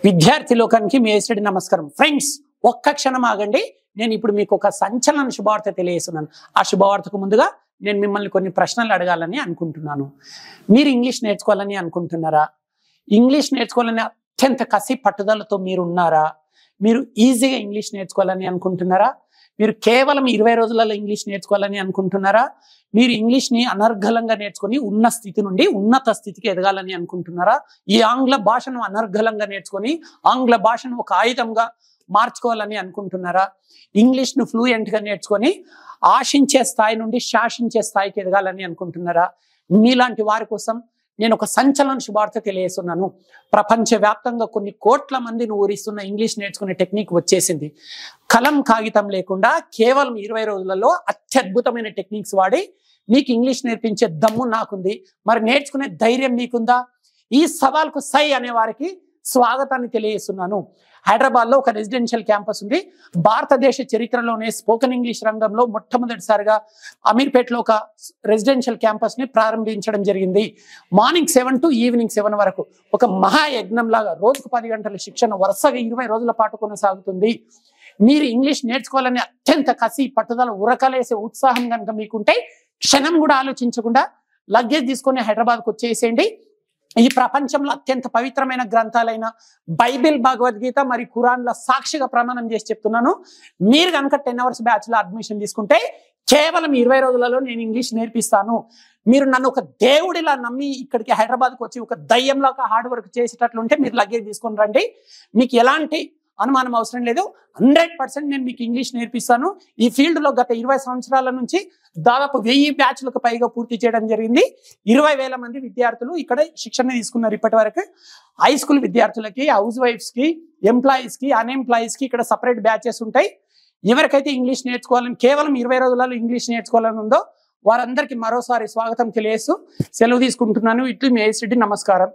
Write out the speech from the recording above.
విద్యార్థి లోకానికి మీ ఏసడి నమస్కారం. ఫ్రెండ్స్, ఒక్క క్షణం ఆగండి. నేను ఇప్పుడు మీకు ఒక సంచలన శుభవార్త తెలియజేస్తున్నాను. ఆ శుభవార్తకు ముందుగా నేను మిమ్మల్ని కొన్ని ప్రశ్నలు అడగాలని అనుకుంటున్నాను. మీరు ఇంగ్లీష్ నేర్చుకోవాలని అనుకుంటున్నారా? ఇంగ్లీష్ నేర్చుకోవాలని అత్యంత కసి పట్టుదలతో మీరు ఉన్నారా? మీరు ఈజీగా ఇంగ్లీష్ నేర్చుకోవాలని అనుకుంటున్నారా? మీరు కేవలం 20 రోజులలో ఇంగ్లీష్ నేర్చుకోవాలని అనుకుంటున్నారా? మీరు ఇంగ్లీష్ని అనర్గళంగా నేర్చుకొని ఉన్న స్థితి నుండి ఉన్నత స్థితికి ఎదగాలని అనుకుంటున్నారా? ఈ ఆంగ్ల భాషను అనర్గళంగా నేర్చుకొని ఆంగ్ల భాషను ఒక ఆయుధంగా మార్చుకోవాలని అనుకుంటున్నారా? ఇంగ్లీష్ను ఫ్లూయెంట్గా నేర్చుకొని ఆశించే స్థాయి నుండి శాసించే స్థాయికి ఎదగాలని అనుకుంటున్నారా? మీలాంటి వారి కోసం నేను ఒక సంచలన శుభార్త తెలియజేస్తున్నాను. ప్రపంచవ్యాప్తంగా కొన్ని కోట్ల మందిని ఊరిస్తున్న ఇంగ్లీష్ నేర్చుకునే టెక్నిక్ వచ్చేసింది. కలం కాగితం లేకుండా కేవలం 20 రోజులలో అత్యద్భుతమైన టెక్నిక్స్ వాడి మీకు ఇంగ్లీష్ నేర్పించే దమ్ము నాకుంది. మరి నేర్చుకునే ధైర్యం మీకుందా? ఈ సవాల్కు సై అనే వారికి స్వాగతాన్ని తెలియజేస్తున్నాను. హైదరాబాద్లో ఒక రెసిడెన్షియల్ క్యాంపస్ ఉంది. భారతదేశ చరిత్రలోనే స్పోకెన్ ఇంగ్లీష్ రంగంలో మొట్టమొదటిసారిగా అమీర్పేటలో ఒక రెసిడెన్షియల్ క్యాంపస్ని ప్రారంభించడం జరిగింది. మార్నింగ్ 7 to ఈవినింగ్ 7 వరకు ఒక మహాయజ్ఞం లాగా రోజుకు 10 గంటల శిక్షణ వరుసగా 20 రోజుల పాటు కొనసాగుతుంది. మీరు ఇంగ్లీష్ నేర్చుకోవాలని అత్యంత కసి పట్టుదల ఉరకలేసే ఉత్సాహం కనుక మీకుంటే క్షణం కూడా ఆలోచించకుండా లగేజ్ తీసుకొని హైదరాబాద్కు వచ్చేసేయండి. ఈ ప్రపంచంలో అత్యంత పవిత్రమైన గ్రంథాలైన బైబిల్, భగవద్గీత మరియు ఖురాన్ల సాక్షిగా ప్రమాణం చేసి చెప్తున్నాను. మీరు కనుక 10 hours బ్యాచ్లో అడ్మిషన్ తీసుకుంటే కేవలం 20 రోజులలో నేను ఇంగ్లీష్ నేర్పిస్తాను. మీరు నన్ను ఒక దేవుడిలా నమ్మి ఇక్కడికి హైదరాబాద్కి వచ్చి ఒక దయ్యంలాగా హార్డ్ వర్క్ చేసేటట్లుంటే మీరు లగేజ్ తీసుకొని రండి. మీకు ఎలాంటి అనుమానం అవసరం లేదు. 100% నేను మీకు ఇంగ్లీష్ నేర్పిస్తాను. ఈ ఫీల్డ్లో గత 20 సంవత్సరాల నుంచి దాదాపు 1000 బ్యాచ్లకు పైగా పూర్తి చేయడం జరిగింది. 20,000 మంది విద్యార్థులు ఇక్కడ శిక్షణ తీసుకున్నారు ఇప్పటి వరకు. హై స్కూల్ విద్యార్థులకి, హౌస్ వైఫ్స్కి, ఎంప్లాయీస్కి, అన్ఎంప్లాయీస్కి ఇక్కడ సపరేట్ బ్యాచెస్ ఉంటాయి. ఎవరికైతే ఇంగ్లీష్ నేర్చుకోవాలని కేవలం 20 రోజులలో ఇంగ్లీష్ నేర్చుకోవాలని ఉందో వారందరికీ మరోసారి స్వాగతం తెలియజేస్తూ సెలవు తీసుకుంటున్నాను. ఇట్లు మీ ఏసడి నమస్కారం.